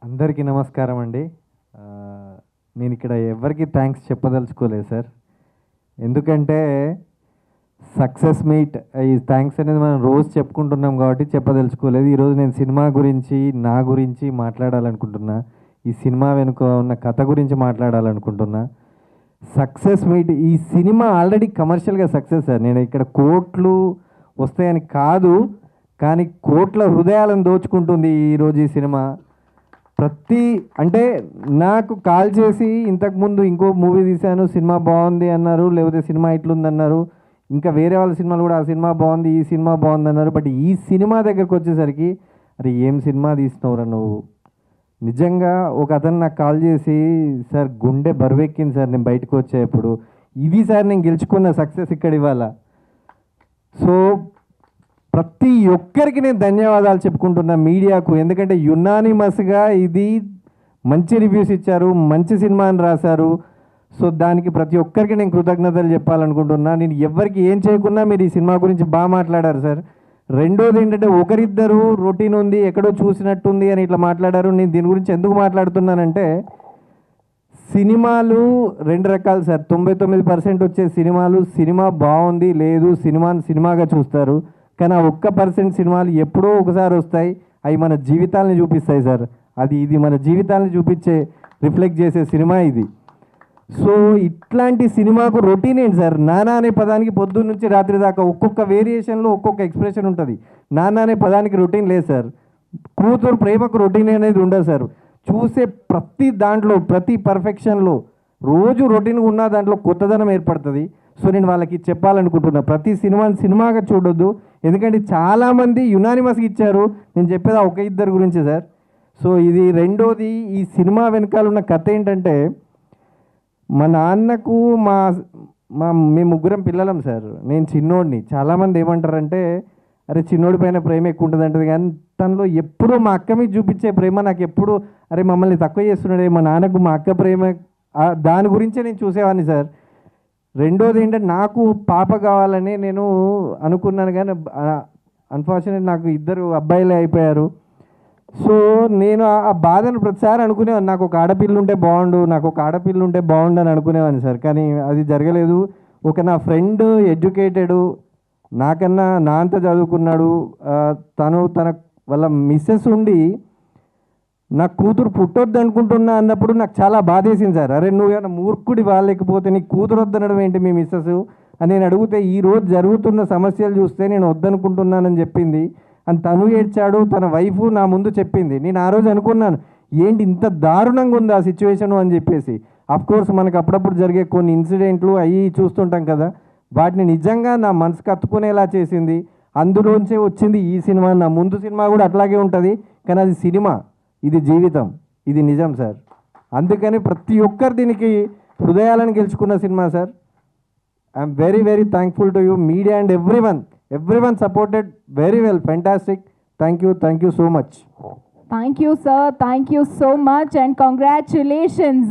అందరికీ నమస్కారం అండి. నేను ఇక్కడ ఎవరికి థ్యాంక్స్ చెప్పదలుచుకోలేదు సార్. ఎందుకంటే సక్సెస్ మీట్ ఈ థ్యాంక్స్ అనేది మనం రోజు చెప్పుకుంటున్నాం కాబట్టి చెప్పదలుచుకోలేదు. ఈరోజు నేను సినిమా గురించి, నా గురించి మాట్లాడాలనుకుంటున్నా. ఈ సినిమా వెనుక ఉన్న కథ గురించి మాట్లాడాలనుకుంటున్నా. సక్సెస్ మీట్ ఈ సినిమా ఆల్రెడీ కమర్షియల్గా సక్సెస్ సార్. నేను ఇక్కడ కోట్లు వస్తాయని కాదు, కానీ కోట్ల హృదయాలను దోచుకుంటుంది ఈరోజు ఈ సినిమా. అంటే నాకు కాల్ చేసి ఇంతకుముందు ఇంకో మూవీ తీశాను, సినిమా బాగుంది అన్నారు, లేకపోతే సినిమా ఇట్లుంది అన్నారు, ఇంకా వేరే వాళ్ళ సినిమాలు కూడా ఆ సినిమా బాగుంది, ఈ సినిమా బాగుంది అన్నారు. బట్ ఈ సినిమా దగ్గరకు వచ్చేసరికి అరే ఏం సినిమా తీసినవురా నువ్వు. నిజంగా ఒక అతను నాకు కాల్ చేసి, సార్ గుండె బరువెక్కింది సార్ నేను బయటకు వచ్చేప్పుడు, ఇది సార్ నేను గెలుచుకున్న సక్సెస్ ఇక్కడ ఇవాళ. సో ప్రతి ఒక్కరికి నేను ధన్యవాదాలు చెప్పుకుంటున్నా మీడియాకు. ఎందుకంటే యునానిమస్గా ఇది మంచి రివ్యూస్ ఇచ్చారు, మంచి సినిమా అని రాశారు. సో దానికి ప్రతి ఒక్కరికి నేను కృతజ్ఞతలు చెప్పాలనుకుంటున్నా. నేను ఎవరికి ఏం చేయకున్నా మీరు ఈ సినిమా గురించి బాగా మాట్లాడారు సార్. రెండోది ఏంటంటే ఒకరిద్దరు రొటీన్ ఉంది, ఎక్కడో చూసినట్టుంది అని ఇట్లా మాట్లాడారు. నేను దీని గురించి ఎందుకు మాట్లాడుతున్నానంటే, సినిమాలు రెండు రకాలు సార్. 99% వచ్చే సినిమా బాగుంది లేదు, సినిమాగా చూస్తారు. కానీ ఆ 1% సినిమాలు ఎప్పుడో ఒకసారి వస్తాయి, అవి మన జీవితాలని చూపిస్తాయి సార్. ఇది మన జీవితాలను రిఫ్లెక్ట్ చేసే సినిమా ఇది. సో ఇట్లాంటి సినిమాకు రొటీన్ ఏంటి సార్? నానా అనే పదానికి పొద్దున్న నుంచి రాత్రి దాకా ఒక్కొక్క వేరియేషన్లో ఒక్కొక్క ఎక్స్ప్రెషన్ ఉంటుంది. నానా అనే పదానికి రొటీన్ లేదు సార్. కూతురు ప్రేమకు రొటీన్ అనేది ఉండదు సార్. చూసే ప్రతి దాంట్లో, ప్రతి పర్ఫెక్షన్లో రోజు రొటీన్గా ఉన్న దాంట్లో కొత్తదనం ఏర్పడుతుంది. సో నేను వాళ్ళకి చెప్పాలనుకుంటున్నా, ప్రతి సినిమాగా చూడొద్దు. ఎందుకంటే చాలామంది యునానిమస్గా ఇచ్చారు. నేను చెప్పేది ఒక ఇద్దరు గురించి సార్. సో ఇది రెండోది, ఈ సినిమా వెనకాల ఉన్న కథ ఏంటంటే, మా నాన్నకు మేము ముగ్గురం పిల్లలం సార్. నేను చిన్నోడిని. చాలామంది ఏమంటారంటే, అరే చిన్నోడి పైన ప్రేమ ఎక్కువ ఉంటుంది అంటది, కానీ తనలో ఎప్పుడూ మా అక్క మీద చూపించే ప్రేమ నాకు ఎప్పుడు, అరే మమ్మల్ని తక్కువ చేస్తున్నాడే మా నాన్నకు మా అక్క ప్రేమ, దాని గురించే నేను చూసేవాడిని సార్. రెండోది ఏంటంటే, నాకు పాప కావాలని నేను అనుకున్నాను, కానీ అన్ఫార్చునేట్ నాకు ఇద్దరు అబ్బాయిలే అయిపోయారు. సో నేను ఆ బాధను ప్రతిసారి అనుకునేవాడిని, నాకు ఒక ఆడపిల్ల ఉంటే బాగుండు అని అనుకునేవాడిని సార్. కానీ అది జరగలేదు. నా ఫ్రెండ్ ఎడ్యుకేటెడు, నాకన్నా నా అంత చదువుకున్నాడు. తన వాళ్ళ మిస్సెస్ ఉండి నా కూతురు పుట్టొద్దు అనుకుంటున్నా అన్నప్పుడు నాకు చాలా బాధేసింది సార్. అరే నువ్వు ఏమైనా మూర్ఖుడి వాళ్ళకపోతే నీ కూతురు వద్దనడం ఏంటి మీ మిస్సెస్ అని నేను అడిగితే, ఈరోజు జరుగుతున్న సమస్యలు చూస్తే నేను వద్దనుకుంటున్నానని చెప్పింది. అని తను ఏడ్చాడు, తన వైఫ్ నా ముందు చెప్పింది. నేను ఆ రోజు అనుకున్నాను, ఏంటి ఇంత దారుణంగా ఉంది ఆ సిచ్యువేషను అని చెప్పేసి. అఫ్కోర్స్ మనకు అప్పుడప్పుడు జరిగే కొన్ని ఇన్సిడెంట్లు అవి చూస్తుంటాం కదా, వాటిని నిజంగా నా మనసుకు హత్తుకునేలా చేసింది. అందులోంచే వచ్చింది ఈ సినిమా. నా ముందు సినిమా కూడా అట్లాగే ఉంటుంది, కానీ అది సినిమా, ఇది జీవితం, ఇది నిజం సార్. అందుకని ప్రతి ఒక్కరు దీనికి హృదయాలను గెలుచుకున్న cinema sir. I'm very very thankful to you media and everyone supported very well. Fantastic. Thank you so much. Thank you sir, thank you so much and congratulations.